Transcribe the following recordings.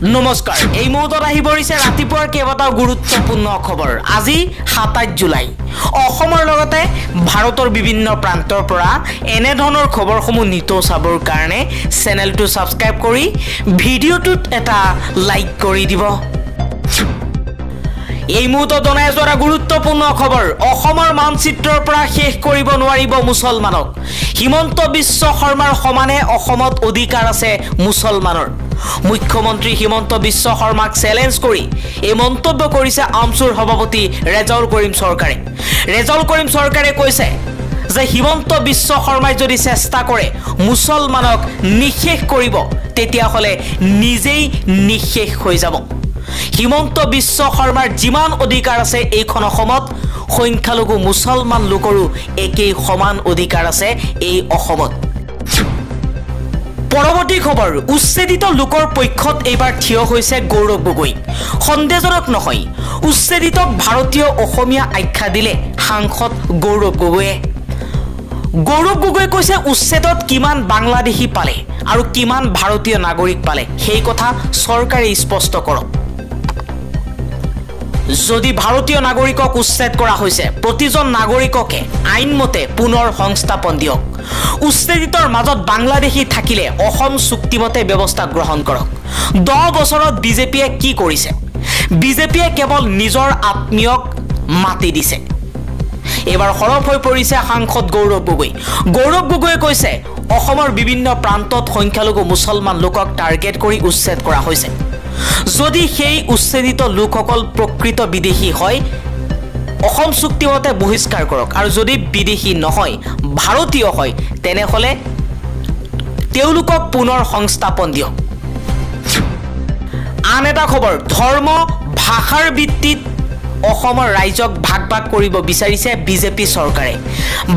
নমস্কাৰ এই মুহূৰ্তত আহি পৰিছে ৰাতিপুৱাৰ কেইবাটাও গুৰুত্বপূৰ্ণ খবৰ আজি ২৭ জুলাই অসমৰ লগতে ভাৰতৰ বিভিন্ন প্ৰান্তৰ পৰা এনে ধৰণৰ খবৰসমূহ নিতৌ চাবৰ কাৰণে চেনেলটো সাবস্ক্ৰাইব কৰি ভিডিঅ'টোত এটা লাইক কৰি দিব এই মুহূৰ্তত জনাই যোৱা গুৰুত্বপূৰ্ণ খবৰ অসমৰ মানচিত্ৰৰ পৰা শেষ কৰিব নোৱাৰিব মুছলমানক হিমন্ত বিশ্ব শৰ্মাৰ সমানে অসমত অধিকাৰ আছে মুছলমানৰ মুখ্যমন্ত্ৰী হিমন্ত বিশ্ব শৰ্মাক চ্যালেঞ্জ কৰি এই মন্তব্য কৰিছে আমচুৰ সভাপতি ৰেজাউল কৰিম চৰকাৰে কৈছে যে হিমন্ত বিশ্ব শৰ্মাই যদি চেষ্টা কৰে মুছলমানক নিশেষ কৰিব তেতিয়া হলে নিজেই নিশেষ হৈ যাব হিমন্ত বিশ্ব শৰ্মাৰ যিমান অধিকাৰ আছে এইখন অসমত সংখ্যালঘু মুছলমান লোকৰো একেই সমান অধিকাৰ আছে এই অসমত পৰৱৰ্তী খবৰ উচ্ছেদিত লোকৰ পক্ষত এইবাৰ থিয় হৈছে গৌৰৱ গগৈ সন্দেহজনক নহয় উচ্ছেদিতক ভাৰতীয় অসমীয়া আখ্যা দিলে সাংসদ গৌৰৱ গগৈয়ে কৈছে উচ্ছেদত কিমান বাংলাদেশী পালে আৰু কিমান ভাৰতীয় নাগৰিক পালে সেই কথা চৰকাৰে স্পষ্ট কৰক যদি ভাৰতীয় নাগৰিকক উচ্ছেদ কৰা হৈছে প্ৰতিজন নাগৰিককে আইনমতে পুনৰ সংস্থাপন দিয়ক উচ্ছেদিতৰ মাজত বাংলাদেশী থাকিলে অসম চুক্তিমতে ব্যৱস্থা গ্ৰহণ কৰক 10 বছৰত বিজেপিয়ে কি কৰিছে বিজেপিয়ে কেৱল নিজৰ আত্মীয়ক মাতি দিছে এবাৰ হৰফ হৈ পৰিছে সাংসদ গৌৰৱ গগৈয়ে কৈছে অসমৰ বিভিন্ন প্ৰান্তত সংখ্যালঘু মুছলমান লোকক টাৰ্গেট কৰি উচ্ছেদ কৰা হৈছে যদি সেই উচ্ছেদিত লোকসকল প্ৰকৃত বিদেশী হয় অসম চুক্তিমতে বহিষ্কাৰ কৰক আৰু যদি বিদেশী নহয় ভাৰতীয় হয় তেনেহলে তেওঁলোকক পুনৰ সংস্থাপন দিয়ক আন এটা খবৰ ধৰ্ম ভাষাৰ ভিত্তিত অসমৰ ৰাজ্যক ভাগ কৰিব বিচাৰিছে বিজেপি চৰকাৰে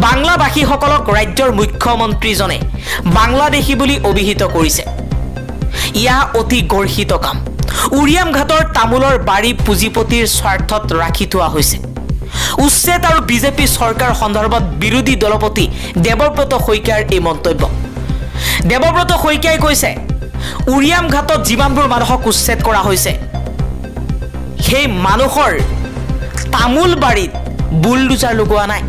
বাংলাভাষীসকলক ৰাজ্যৰ মুখ্যমন্ত্ৰীজনে বাংলাদেশী বুলি অভিহিত কৰিছে ইয়া অতি গৰ্হিত কাম উৰিয়াম ঘাটৰ তামুলৰ বাৰী পুঁজিপতিৰ স্বাৰ্থত ৰাখি থোৱা হৈছে উচ্ছেদ আৰু বিজেপি চৰকাৰ সন্দৰ্ভত বিৰোধী দলপতি দেৱব্ৰত শইকীয়াৰ এই মন্তব্য দেৱব্ৰত শইকীয়াই কৈছে উৰিয়াম ঘাটত যিমানবোৰ মানুহক উচ্ছেদ কৰা হৈছে সেই মানুহৰ তামুল বাৰীত বুলডোজাৰ লগোৱা নাই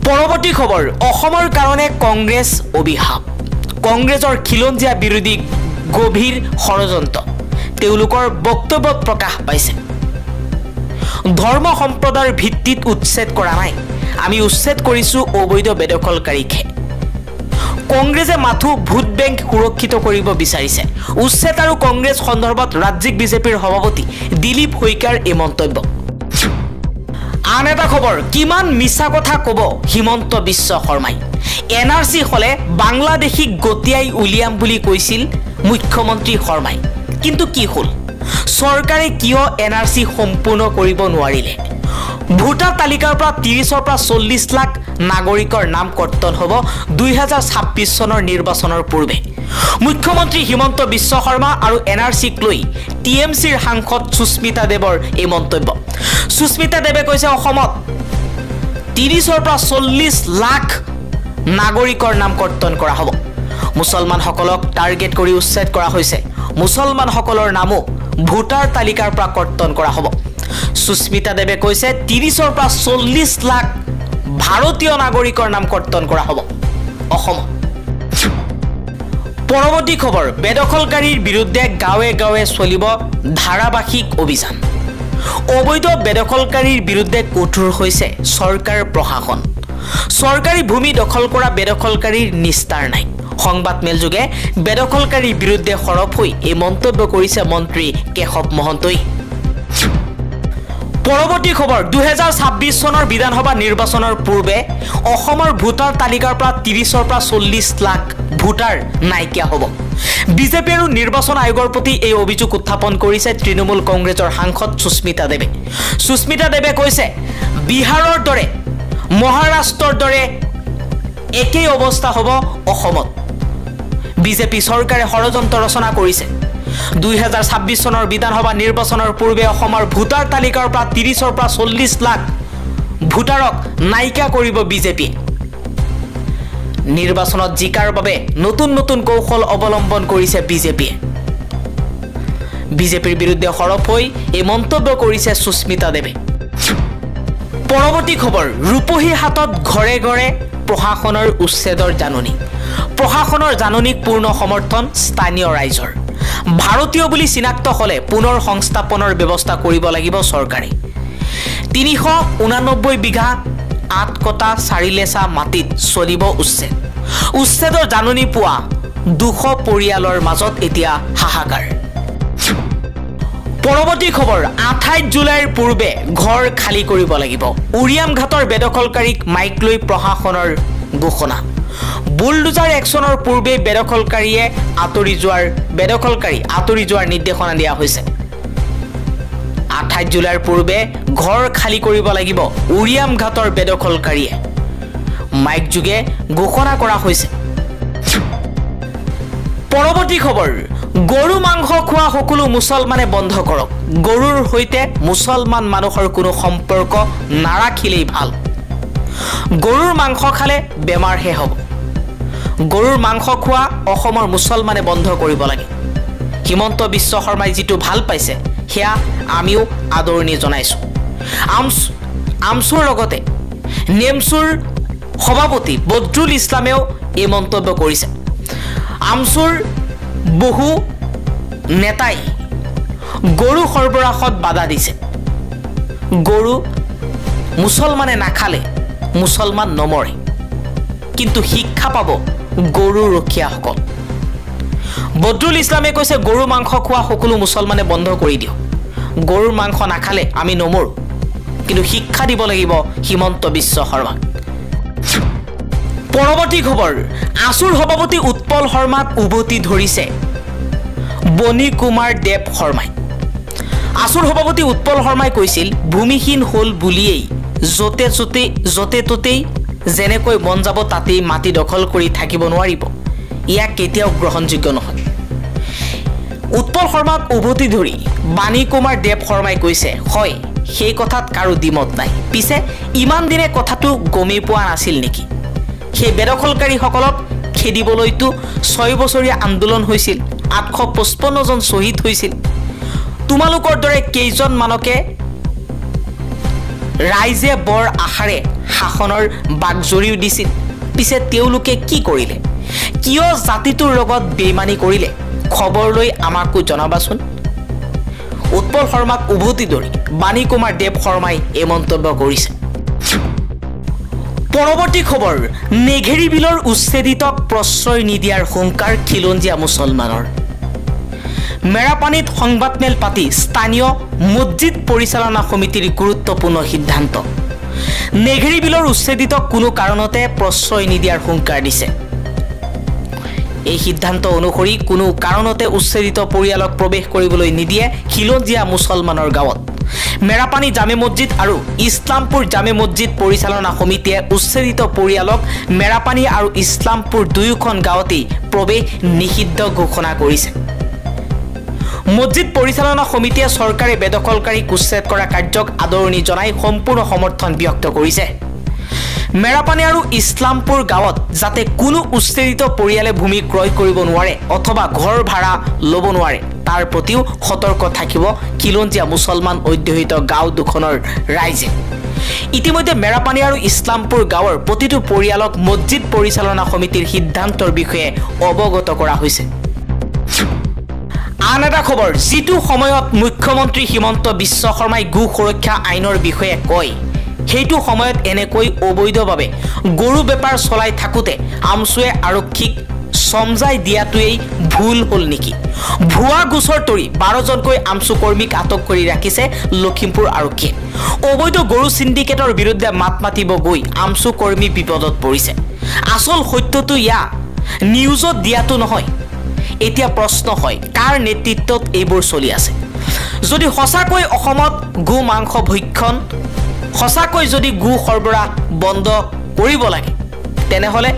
পৰৱৰ্তী খবৰ অসমৰ কাৰণে কংগ্ৰেছ অভিশাপ কংগ্ৰেছৰ খিলঞ্জীয়া বিৰোধী গভীৰ ষড়যন্ত্ৰ তেওঁলোকৰ বক্তব্যত প্ৰকাশ পাইছে ধৰ্ম সম্প্ৰদায়ৰ ভিত্তিত উচ্ছেদ কৰা নাই আমি উচ্ছেদ কৰিছো অবৈধ বেদখলকাৰীকে কংগ্ৰেছে মাথো ভোট বেংক সুৰক্ষিত কৰিব বিচাৰিছে উচ্ছেদ আৰু কংগ্ৰেছ সন্দৰ্ভত ৰাজ্যিক বিজেপিৰ সভাপতি দিলীপ শইকীয়াৰ এই মন্তব্য আন এটা খবৰ কিমান মিছা কথা কব হিমন্ত বিশ্ব শৰ্মাই এনআৰসি হলে বাংলাদেশীক গতিয়াই উলিয়াম বুলি কৈছিল মুখ্যমন্ত্ৰী শৰ্মাই কিন্তু কি হল চৰকাৰে কিয় এনআৰসি সম্পূৰ্ণ কৰিব নোৱাৰিলে ভোটাৰ তালিকাৰ পৰা 30 পৰা 40 লাখ নাগৰিকৰ নাম কৰ্তন হ'ব 2026 চনৰ নিৰ্বাচনৰ পূৰ্বে মুখ্যমন্ত্ৰী হিমন্ত বিশ্ব শৰ্মা আৰু এনআৰসিক লৈ টিএমচিৰ সাংসদ সুস্মিতা দেৱৰ এই মন্তব্য সুস্মিতা দেৱে কৈছে অসমত 30 পৰা 40 লাখ নাগৰিকৰ নাম কৰ্তন কৰা হ'ব মুছলমানসকলক টাৰ্গেট কৰি উচ্ছেদ কৰা হৈছে মুছলমানসকলৰ নামো ভোটাৰ তালিকাৰ পৰা কৰ্তন কৰা হ'ব সুস্মিতা দেৱে কৈছে 30 পৰা 40 লাখ ভাৰতীয় নাগৰিকৰ নাম কৰ্তন কৰা হ'ব অসমত পৰৱৰ্তী খবৰ বেদখলকাৰীৰ বিৰুদ্ধে গাঁৱে গাঁৱে চলিব ধাৰাবাহিক অভিযান অবৈধ বেদখলকাৰীৰ বিৰুদ্ধে কঠোৰ হৈছে চৰকাৰ প্ৰশাসন চৰকাৰী ভূমি দখল কৰা বেদখলকাৰীৰ নিস্তাৰ নাই সংবাদ মেলযোগে বেদখলকাৰীৰ বিৰুদ্ধে হৰফ হৈ এই মন্তব্য কৰিছে মন্ত্ৰী কেশৱ মহন্তই পৰৱৰ্তী খবৰ 2026 চনৰ বিধানসভা নিৰ্বাচনৰ পূৰ্বে অসমৰ ভোটাৰ তালিকাৰ পৰা 30 পৰা 40 লাখ ভোটাৰ নাইকিয়া হ'ব বিজেপি আৰু নিৰ্বাচন আয়োগৰ প্ৰতি এই অভিযোগ উত্থাপন কৰিছে তৃণমূল কংগ্ৰেছৰ সাংসদ সুস্মিতা দেৱে কৈছে বিহাৰৰ দৰে মহাৰাষ্ট্ৰৰ দৰে একেই অৱস্থা হ'ব অসমত বিজেপি চৰকাৰে ষড়যন্ত্ৰ ৰচনা কৰিছে 2026 চনৰ বিধানসভা নিৰ্বাচনৰ পূৰ্বে অসমৰ ভোটাৰ তালিকাৰ পৰা 30 পৰা 40 লাখ ভোটাৰক নাইকিয়া কৰিব বিজেপি নিৰ্বাচনত জিকাৰ বাবে নতুন কৌশল অৱলম্বন কৰিছে বিজেপিয়ে বিজেপিৰ বিৰুদ্ধে সৰব হৈ এই মন্তব্য কৰিছে সুস্মিতা দেৱে। পৰৱৰ্তী খবৰ, ৰূপহী হাতত ঘৰে ঘৰে প্ৰশাসনৰ উচ্ছেদৰ জাননী। প্ৰশাসনৰ জাননীক পূৰ্ণ সমৰ্থন স্থানীয় ৰাইজৰ। ভাৰতীয় বুলি চিনাক্ত হ'লে পুনৰ সংস্থাপনৰ ব্যৱস্থা কৰিব লাগিব চৰকাৰে। 389 বিঘা 8 কটা 4 লেচা মাটিত চলিব উচ্ছেদ। উচ্ছেদৰ জাননী পোৱা 200 পৰিয়ালৰ মাজত এতিয়া হাহাকাৰ। পৰৱৰ্তী খবৰ, 28 জুলাইৰ পূৰ্বে ঘৰ খালী কৰিব লাগিব। উৰিয়াম ঘাটৰ বেদখলকাৰীক মাইক লৈ প্ৰশাসনৰ ঘোষণা। বুলডোজাৰ একশ্যনৰ পূৰ্বে বেদখলকাৰী আঁতৰি যোৱাৰ নিৰ্দেশনা দিয়া হৈছে। 28 জুলাইৰ পূৰ্বে ঘৰ খালী কৰিব লাগিব উৰিয়াম ঘাটৰ বেদখলকাৰীয়ে মাইক যোগে ঘোষণা কৰা হৈছে। পৰৱৰ্তী খবৰ, গৰু মাংস খোৱা সকলো মুছলমানে বন্ধ কৰক। গৰুৰ সৈতে মুছলমান মানুহৰ কোনো সম্পৰ্ক নাৰাখিলেই ভাল। গৰুৰ মাংস খালে বেমাৰহে হ'ব। গৰুৰ মাংস খোৱা অসমৰ মুছলমানে বন্ধ কৰিব লাগে। হিমন্ত বিশ্ব শৰ্মাই যিটো ভাল পাইছে সেয়া আমিও আদৰণি জনাইছোঁ। আমছুৰ লগতে নেমছুৰ সভাপতি বদৰুল ইছলামেও এই মন্তব্য কৰিছে। আমছুৰ বহু নেতাই গৰু সৰবৰাহত বাধা দিছে। গৰু মুছলমানে নাখালে মুছলমান নমৰে, কিন্তু শিক্ষা পাব গৰু ৰখীয়াসকল। বদৰুল ইছলামে কৈছে গৰু মাংস খোৱা সকলো মুছলমানে বন্ধ কৰি দিয়ক। গৰুৰ মাংস নাখালে আমি নমৰো, কিন্তু শিক্ষা দিব লাগিব হিমন্ত বিশ্ব শৰ্মাক। পৰৱৰ্তী খবৰ, আছুৰ সভাপতি উৎপল শৰ্মাক উভতি ধৰিছে বনি কুমাৰ দেৱ শৰ্মাই। আছুৰ সভাপতি উৎপল শৰ্মাই কৈছিল ভূমিহীন হ'ল বুলিয়েই য'তে ত'তেই যেনেকৈ মন যাব তাতেই মাটি দখল কৰি থাকিব নোৱাৰিব। ইয়াক কেতিয়াও গ্ৰহণযোগ্য নহয়। উৎপল শৰ্মাক উভতি ধৰি বাণী কুমাৰ দেৱ শৰ্মাই কৈছে, হয় সেই কথাত কাৰো দ্বিমত নাই। পিছে ইমান দিনে কথাটো গমেই পোৱা নাছিল নেকি? সেই বেদখলকাৰীসকলক খেদিবলৈতো 6 বছৰীয়া আন্দোলন হৈছিল, 855 জন শ্বহীদ হৈছিল। তোমালোকৰ দৰে কেইজনমানকে ৰাইজে বৰ আশাৰে শাসনৰ বাগজৰিও দিছিল। পিছে তেওঁলোকে কি কৰিলে? কিয় জাতিটোৰ লগত বেইমানি কৰিলে? খবৰ লৈ আমাকো জনাবাচোন। উৎপল শৰ্মাক উভতি ধৰি বাণী কুমাৰ দেৱ শৰ্মাই এই মন্তব্য কৰিছে। পৰৱৰ্তী খবৰ, নেঘেৰী বিলৰ উচ্ছেদিতক প্ৰশ্ৰয় নিদিয়াৰ হুংকাৰ খিলঞ্জীয়া মুছলমানৰ। মেৰাপানীত সংবাদমেল পাতি স্থানীয় মছজিদ পৰিচালনা সমিতিৰ গুৰুত্বপূৰ্ণ সিদ্ধান্ত। নেঘেৰী বিলৰ উচ্ছেদিতক কোনো কাৰণতে প্ৰশ্ৰয় নিদিয়াৰ হুংকাৰ দিছে। এই সিদ্ধান্ত অনুসৰি কোনো কাৰণতে উচ্ছেদিত পৰিয়ালক প্ৰৱেশ কৰিবলৈ নিদিয়ে খিলঞ্জীয়া মুছলমানৰ গাঁৱত। মেৰাপানী জামে মছজিদ আৰু ইছলামপুৰ জামে মছজিদ পৰিচালনা সমিতিয়ে উচ্ছেদিত পৰিয়ালক মেৰাপানী আৰু ইছলামপুৰ দুয়োখন গাঁৱতেই প্ৰৱেশ নিষিদ্ধ ঘোষণা কৰিছে। মছজিদ পৰিচালনা সমিতিয়ে চৰকাৰে বেদখলকাৰীক উচ্ছেদ কৰা কাৰ্যক আদৰণি জনাই সম্পূৰ্ণ সমৰ্থন ব্যক্ত কৰিছে। মেৰাপানী আৰু ইছলামপুৰ গাঁৱত যাতে কোনো উচ্ছেদিত পৰিয়ালে ভূমি ক্ৰয় কৰিব নোৱাৰে অথবা ঘৰ ভাড়া ল'ব নোৱাৰে তাৰ প্ৰতিও সতৰ্ক থাকিব খিলঞ্জীয়া মুছলমান অধ্যুষিত গাঁও দুখনৰ ৰাইজে। ইতিমধ্যে মেৰাপানী আৰু ইছলামপুৰ গাঁৱৰ প্ৰতিটো পৰিয়ালক মছজিদ পৰিচালনা সমিতিৰ সিদ্ধান্তৰ বিষয়ে অৱগত কৰা হৈছে। আন এটা খবৰ, যিটো সময়ত মুখ্যমন্ত্ৰী হিমন্ত বিশ্ব শৰ্মাই গো সুৰক্ষা আইনৰ বিষয়ে কয় সেইটো সময়ত এনেকৈ অবৈধভাৱে গৰু বেপাৰ চলাই থাকোঁতে আমছুৱে আৰক্ষীক সমজাই দিয়াটোৱেই ভুল হ'ল নেকি? ভুৱা গোচৰ তৰি 12জনকৈ আমছু কৰ্মীক আটক কৰি ৰাখিছে লখিমপুৰ আৰক্ষীয়ে। অবৈধ গৰু সিন্ডিকেটৰ বিৰুদ্ধে মাত মাতিব গৈ আমছু কৰ্মী বিপদত পৰিছে। আচল সত্যটো ইয়া নিউজত দিয়াটো নহয়। এতিয়া প্ৰশ্ন হয় কাৰ নেতৃত্বত এইবোৰ চলি আছে? যদি সঁচাকৈ অসমত গো মাংস ভক্ষণ সঁচাকৈ যদি গো সৰবৰাহ বন্ধ কৰিব লাগে তেনেহ'লে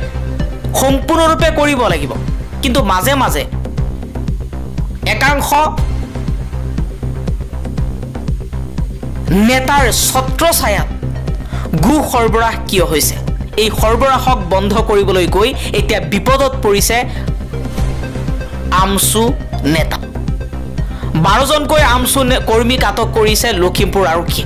সম্পূৰ্ণৰূপে কৰিব লাগিব। কিন্তু মাজে মাজে একাংশ নেতাৰ ছত্ৰছায়াত গো সৰবৰাহ কিয় হৈছে? এই সৰবৰাহক বন্ধ কৰিবলৈ গৈ এতিয়া বিপদত পৰিছে আমছু নেতা। 12জনকৈ আমচু কৰ্মীক আটক কৰিছে লখিমপুৰ আৰক্ষী